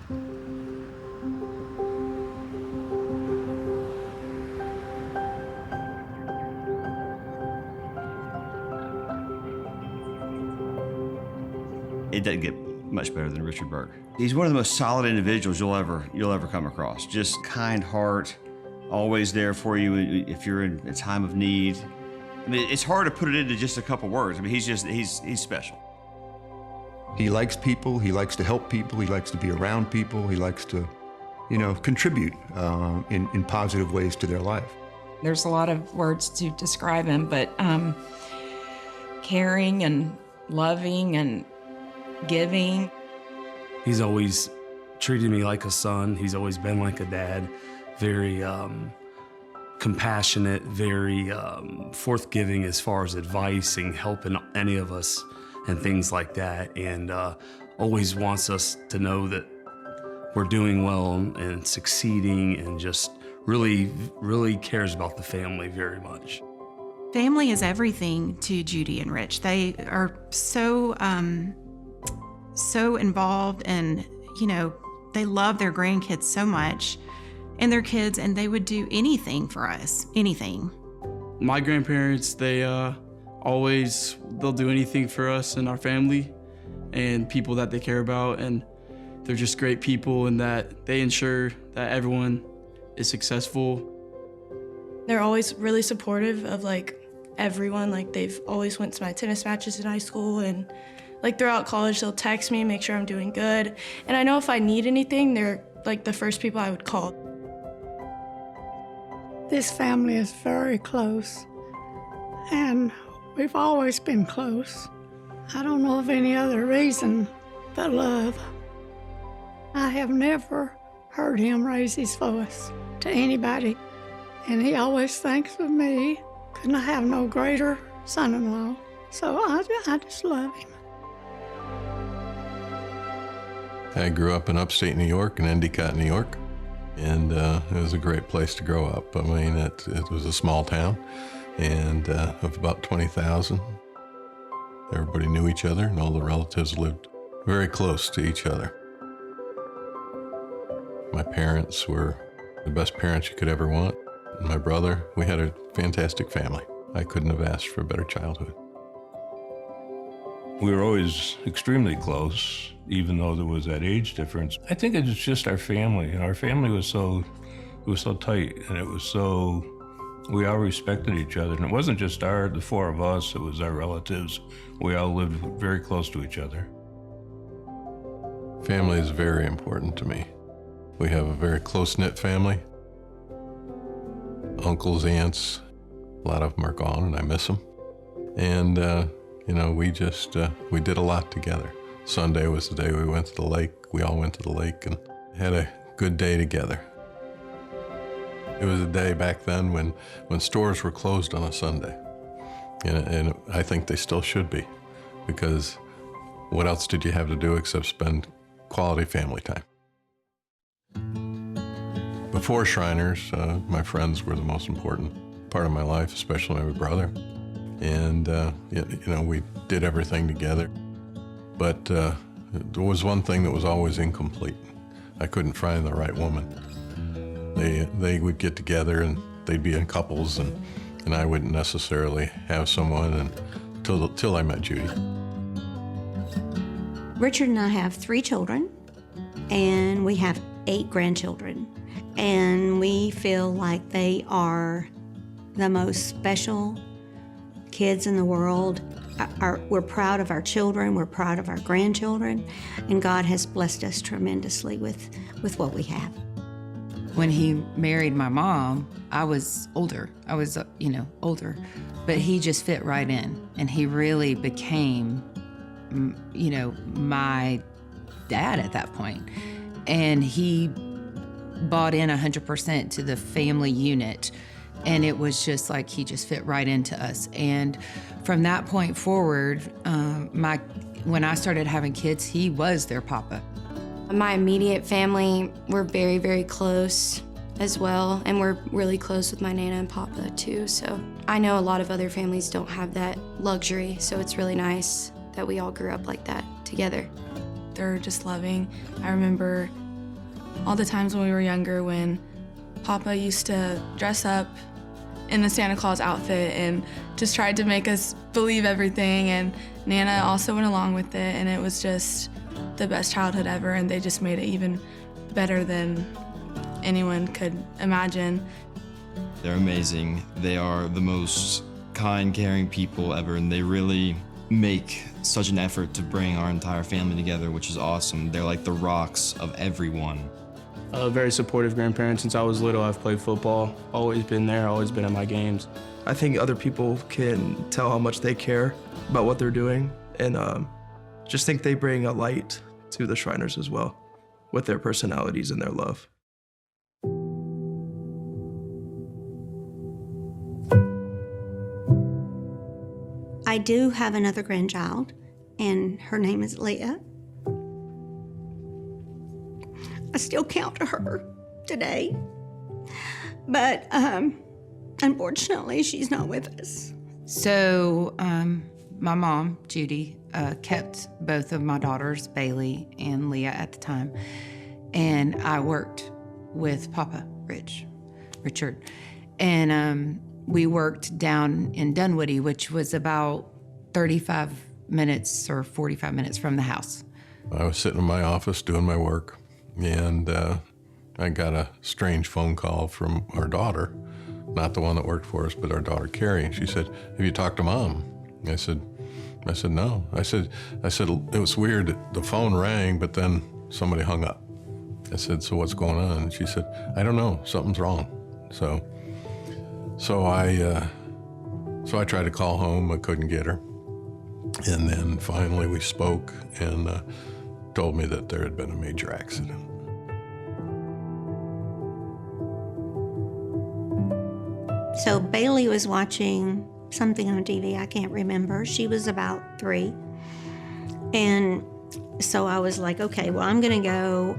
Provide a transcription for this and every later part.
It doesn't get much better than Richard Burke. He's one of the most solid individuals you'll ever come across. Just kind heart, always there for you if you're in a time of need. I mean, it's hard to put it into just a couple words. I mean, he's special. He likes people, he likes to help people, he likes to be around people, he likes to, contribute in positive ways to their life. There's a lot of words to describe him, but caring and loving and giving. He's always treated me like a son. He's always been like a dad. Very compassionate, very forthgiving as far as advice and helping any of us and things like that. And always wants us to know that we're doing well and succeeding, and just really, really cares about the family very much. Family is everything to Judy and Rich. They are so involved, and they love their grandkids so much and their kids, and they would do anything for us, anything. My grandparents, they'll do anything for us and our family and people that they care about, and they're just great people, and that they ensure that everyone is successful. They're always really supportive of everyone. They've always went to my tennis matches in high school, and throughout college, they'll text me, make sure I'm doing good. And I know if I need anything, they're the first people I would call. This family is very close, and we've always been close. I don't know of any other reason but love. I have never heard him raise his voice to anybody, and he always thinks of me. Couldn't I have no greater son-in-law? So I just love him. I grew up in upstate New York, in Endicott, New York, and it was a great place to grow up. I mean, it was a small town, and of about 20,000. Everybody knew each other, and all the relatives lived very close to each other. My parents were the best parents you could ever want. And my brother, we had a fantastic family. I couldn't have asked for a better childhood. We were always extremely close, even though there was that age difference. I think it's just our family. Our family was so tight, and we all respected each other. And it wasn't just the four of us, it was our relatives. We all lived very close to each other. Family is very important to me. We have a very close-knit family. Uncles, aunts, a lot of them are gone, and I miss them. And, we did a lot together. Sunday was the day we went to the lake. We all went to the lake and had a good day together. It was a day back then when stores were closed on a Sunday. And I think they still should be, because what else did you have to do except spend quality family time? Before Shriners, my friends were the most important part of my life, especially my brother. And, we did everything together. But there was one thing that was always incomplete. I couldn't find the right woman. They would get together and they'd be in couples, and I wouldn't necessarily have someone until I met Judy. Richard and I have 3 children, and we have 8 grandchildren. And we feel like they are the most special kids in the world. We're proud of our children, we're proud of our grandchildren, and God has blessed us tremendously with what we have. When he married my mom, I was older. Older. But he just fit right in, and he really became, my dad at that point. And he bought in 100% to the family unit, and it was just like he just fit right into us. And from that point forward, when I started having kids, he was their papa. My immediate family, we're very, very close as well, and we're really close with my Nana and Papa too. So I know a lot of other families don't have that luxury, so it's really nice that we all grew up like that together. They're just loving. I remember all the times when we were younger when Papa used to dress up in the Santa Claus outfit and just tried to make us believe everything, and Nana also went along with it, and it was just the best childhood ever, and they just made it even better than anyone could imagine. They're amazing. They are the most kind, caring people ever, and they really make such an effort to bring our entire family together, which is awesome. They're like the rocks of everyone. Very supportive grandparents. Since I was little, I've played football, always been there, always been at my games. I think other people can tell how much they care about what they're doing, and just think they bring a light to the Shriners as well with their personalities and their love. I do have another grandchild, and her name is Leah. I still count to her today, but unfortunately, she's not with us. So my mom, Judy, kept both of my daughters, Bailey and Leah at the time, and I worked with Papa Richard, and we worked down in Dunwoody, which was about 35 minutes or 45 minutes from the house. I was sitting in my office doing my work, and I got a strange phone call from our daughter, not the one that worked for us, but our daughter Carrie. She said, "Have you talked to Mom?" I said, "No." I said, "It was weird. The phone rang, but then somebody hung up." I said, "So what's going on?" And she said, "I don't know. Something's wrong." So I tried to call home. I couldn't get her. And then finally we spoke and told me that there had been a major accident. So Bailey was watching something on TV, I can't remember. She was about 3. And so I was like, okay, well, I'm gonna go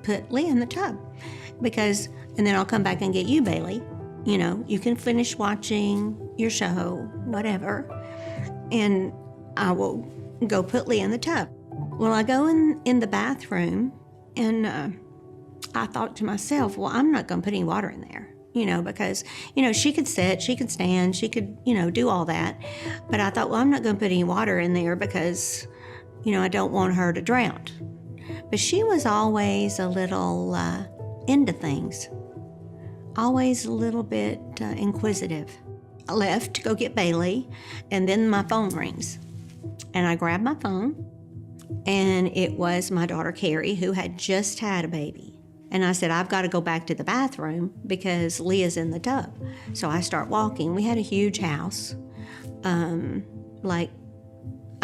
put Leah in the tub and then I'll come back and get you, Bailey. You know, you can finish watching your show, whatever, and I will go put Leah in the tub. Well, I go in the bathroom, and I thought to myself, well, I'm not gonna put any water in there, because, she could sit, she could stand, she could, do all that. But I thought, well, I'm not gonna put any water in there because, I don't want her to drown. But she was always a little into things, always a little bit inquisitive. I left to go get Bailey, and then my phone rings. And I grabbed my phone, and it was my daughter Carrie, who had just had a baby. And I said, I've got to go back to the bathroom because Leah's in the tub. So I start walking. We had a huge house. I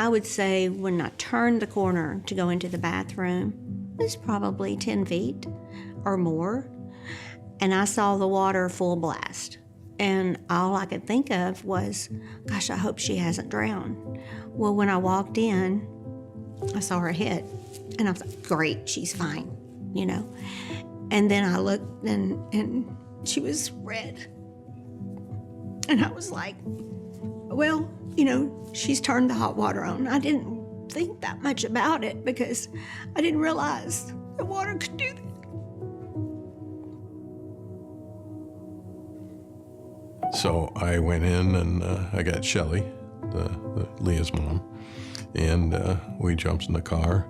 would say when I turned the corner to go into the bathroom, it was probably 10 feet or more. And I saw the water full blast. And all I could think of was, gosh, I hope she hasn't drowned. Well, when I walked in, I saw her hit. And I was like, great, she's fine, And then I looked and she was red. And I was like, well, she's turned the hot water on. I didn't think that much about it because I didn't realize the water could do that. So I went in and I got Shelly, Leah's mom, and we jumped in the car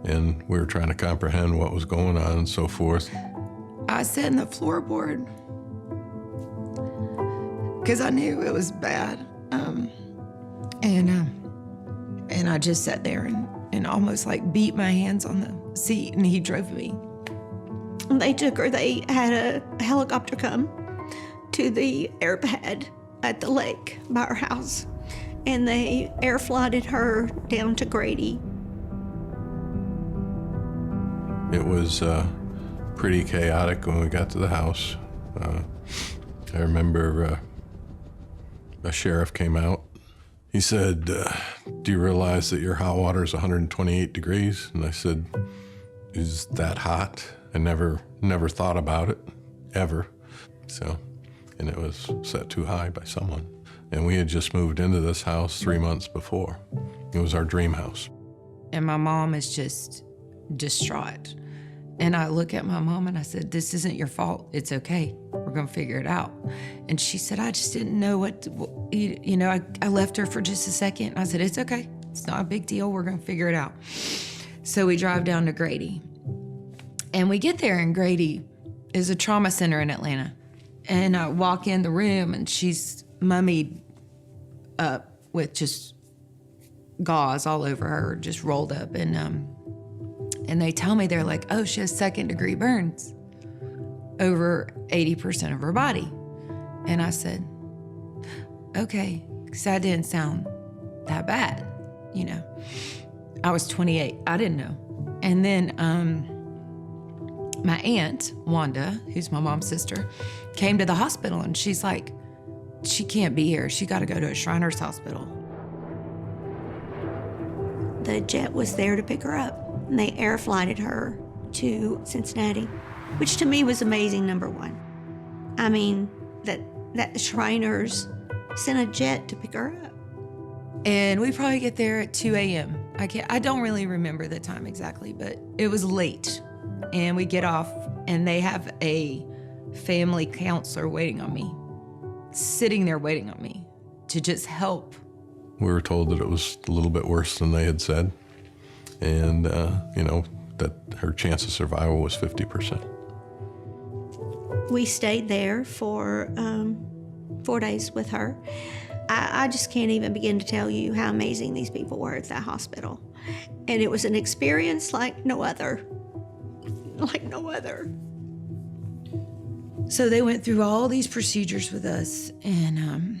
and we were trying to comprehend what was going on and so forth. I sat in the floorboard because I knew it was bad. And I just sat there and almost beat my hands on the seat, and he drove me. They took her, they had a helicopter come to the air pad at the lake by our house, and they air flighted her down to Grady. It was pretty chaotic when we got to the house. I remember a sheriff came out. He said, do you realize that your hot water is 128 degrees? And I said, is that hot? I never thought about it, ever. And it was set too high by someone. And we had just moved into this house 3 months before. It was our dream house. And my mom is just distraught. And I look at my mom and I said, this isn't your fault. It's okay. We're going to figure it out. And she said, I just didn't know I left her for just a second. I said, it's okay. It's not a big deal. We're going to figure it out. So we drive down to Grady. And we get there, and Grady is a trauma center in Atlanta. And I walk in the room, and she's mummied up with just gauze all over her, just rolled up. And they tell me, they're like, oh, she has 2nd-degree burns over 80% of her body. And I said, okay, because that didn't sound that bad, I was 28. I didn't know. And then my aunt, Wanda, who's my mom's sister, came to the hospital, and she's like, she can't be here. She got to go to a Shriners hospital. The jet was there to pick her up, and they air flighted her to Cincinnati, which to me was amazing, number one. I mean, that the Shriners sent a jet to pick her up. And we probably get there at 2 a.m. I don't really remember the time exactly, but it was late. And we get off, and they have a family counselor waiting on me, sitting there waiting on me to just help. We were told that it was a little bit worse than they had said, and, that her chance of survival was 50%. We stayed there for 4 days with her. I just can't even begin to tell you how amazing these people were at that hospital. And it was an experience like no other. Like no other. So they went through all these procedures with us, and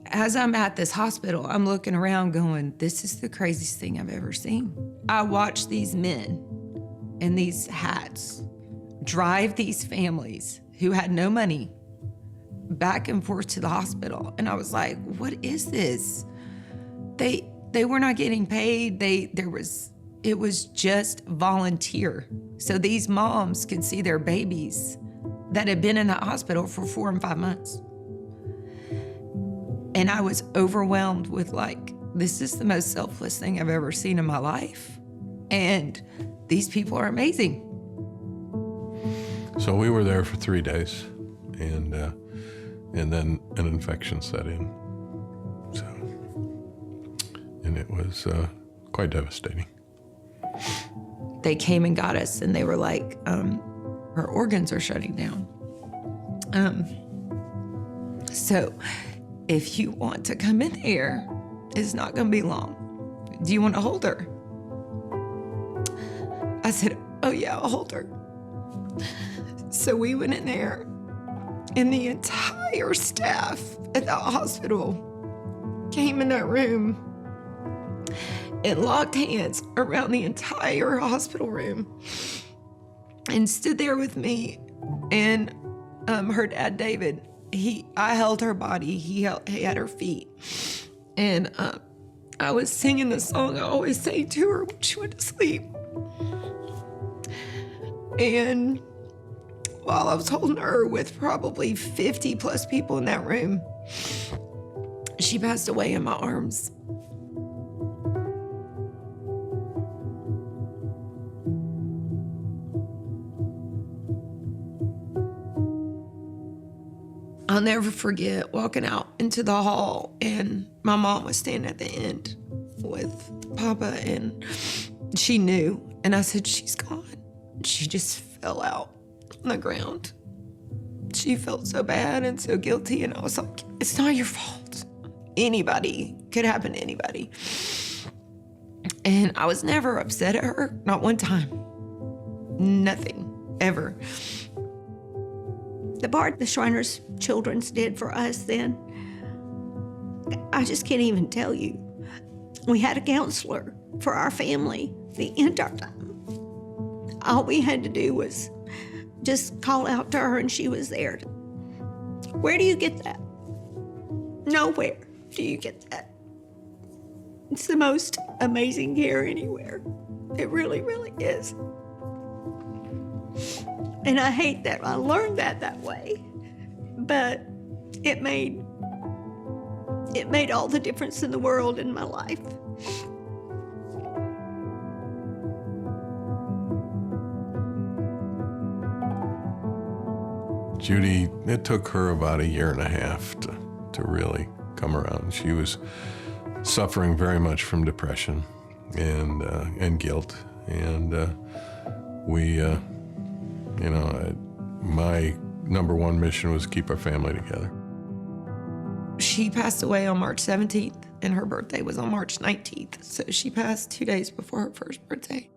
as I'm at this hospital, I'm looking around going, this is the craziest thing I've ever seen. I watched these men in these hats drive these families who had no money back and forth to the hospital. And I was like, what is this? They were not getting paid. It was just volunteer. So these moms could see their babies that had been in the hospital for 4 and 5 months. And I was overwhelmed with this is the most selfless thing I've ever seen in my life. And these people are amazing. So we were there for 3 days, and then an infection set in. So, and it was quite devastating. They came and got us, and they were like, her organs are shutting down. So if you want to come in there, it's not going to be long. Do you want to hold her? I said, oh yeah, I'll hold her. So we went in there, and the entire staff at the hospital came in that room and locked hands around the entire hospital room and stood there with me and her dad, David. I held her body, he had her feet. And I was singing the song I always sang to her when she went to sleep. And while I was holding her with probably 50 plus people in that room, she passed away in my arms. I'll never forget walking out into the hall, and my mom was standing at the end with Papa, and she knew. And I said, she's gone. She just fell out on the ground. She felt so bad and so guilty, and I was like, it's not your fault. Anybody, could happen to anybody. And I was never upset at her, not one time. Nothing, ever. The part the Shriners Children's did for us then, I just can't even tell you. We had a counselor for our family the entire time. All we had to do was just call out to her, and she was there. Where do you get that? Nowhere do you get that. It's the most amazing care anywhere. It really, really is. And I hate that I learned that way, but it made all the difference in the world in my life. Judy, it took her about 1.5 years to really come around. She was suffering very much from depression and guilt. And my number one mission was to keep our family together. She passed away on March 17th, and her birthday was on March 19th. So she passed 2 days before her first birthday.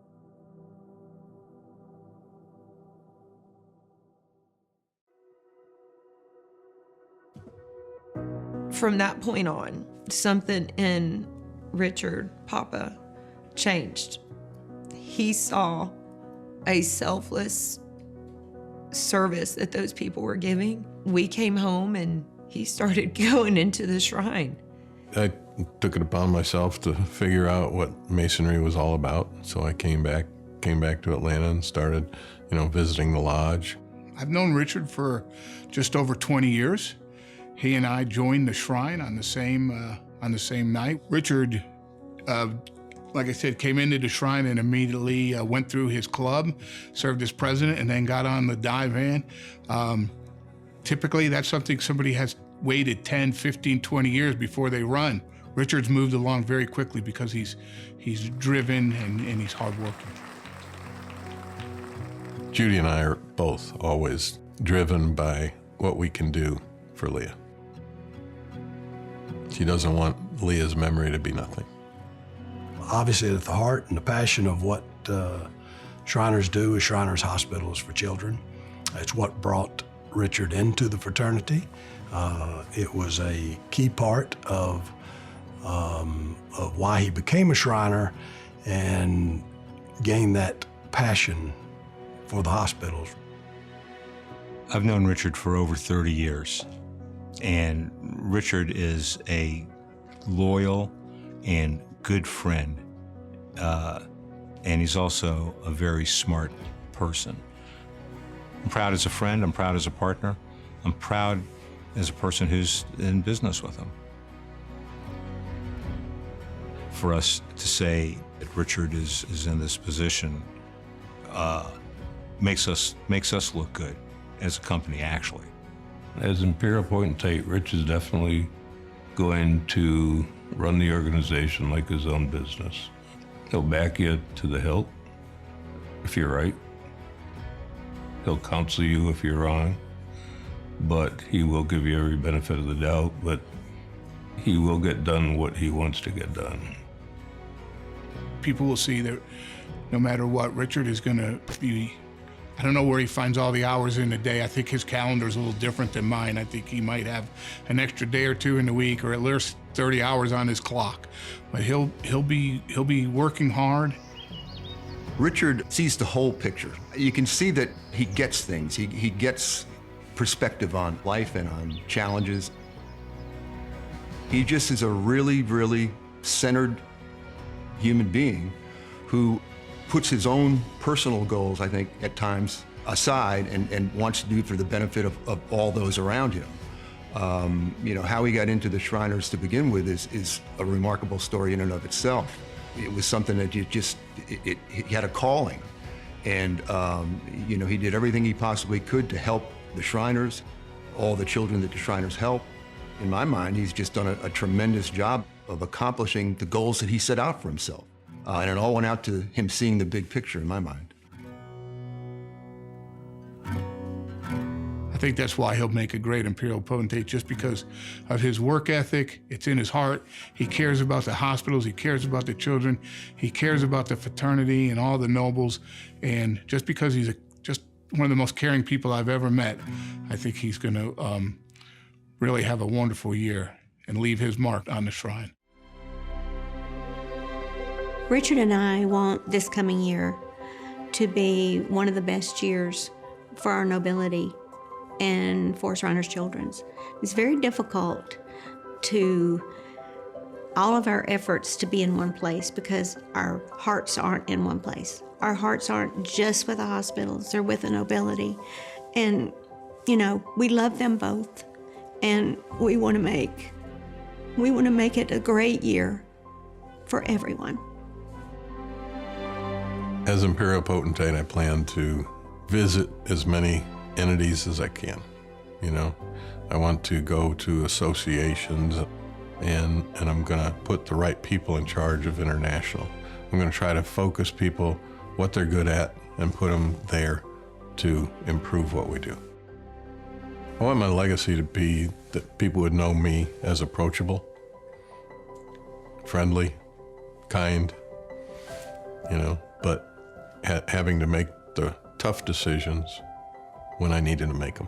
From that point on, something in Richard, Papa, changed. He saw a selfless service that those people were giving. We came home and he started going into the shrine. I took it upon myself to figure out what Masonry was all about. So I came back to Atlanta and started, visiting the lodge. I've known Richard for just over 20 years. He and I joined the shrine on the same night. Richard, like I said, came into the shrine and immediately went through his club, served as president, and then got on the dive van. Typically, that's something somebody has waited 10, 15, 20 years before they run. Richard's moved along very quickly because he's driven and he's hardworking. Judy and I are both always driven by what we can do for Leah. She doesn't want Leah's memory to be nothing. Obviously, at the heart and the passion of what Shriners do is Shriners Hospitals for Children. It's what brought Richard into the fraternity. It was a key part of why he became a Shriner and gained that passion for the hospitals. I've known Richard for over 30 years, and Richard is a loyal and good friend, and he's also a very smart person. I'm proud as a friend, I'm proud as a partner, I'm proud as a person who's in business with him. For us to say that Richard is in this position makes us look good as a company, actually. As Imperial Potentate, Rich is definitely going to run the organization like his own business. He'll back you to the hilt if you're right. He'll counsel you if you're wrong, but he will give you every benefit of the doubt, but he will get done what he wants to get done. People will see that no matter what, Richard is going to be, I don't know where he finds all the hours in the day. I think his calendar is a little different than mine. I think he might have an extra day or two in the week, or at least 30 hours on his clock. But he'll be working hard. Richard sees the whole picture. You can see that he gets things. He gets perspective on life and on challenges. He just is a really, really centered human being who puts his own personal goals, I think, at times aside and wants to do for the benefit of all those around him. How he got into the Shriners to begin with is a remarkable story in and of itself. It was something that he had a calling. And, he did everything he possibly could to help the Shriners, all the children that the Shriners help. In my mind, he's just done a tremendous job of accomplishing the goals that he set out for himself. And it all went out to him seeing the big picture in my mind. I think that's why he'll make a great Imperial Potentate, just because of his work ethic. It's in his heart. He cares about the hospitals. He cares about the children. He cares about the fraternity and all the nobles. And just because he's just one of the most caring people I've ever met, I think he's going to really have a wonderful year and leave his mark on the shrine. Richard and I want this coming year to be one of the best years for our nobility and for Shriners Children's. It's very difficult to all of our efforts to be in one place because our hearts aren't in one place. Our hearts aren't just with the hospitals, they're with the nobility. And, we love them both. And we want to make it a great year for everyone. As Imperial Potentate, I plan to visit as many entities as I can. you know. I want to go to associations, and I'm going to put the right people in charge of international. I'm going to try to focus people what they're good at and put them there to improve what we do. I want my legacy to be that people would know me as approachable, friendly, kind, you know, but having to make the tough decisions when I needed to make them.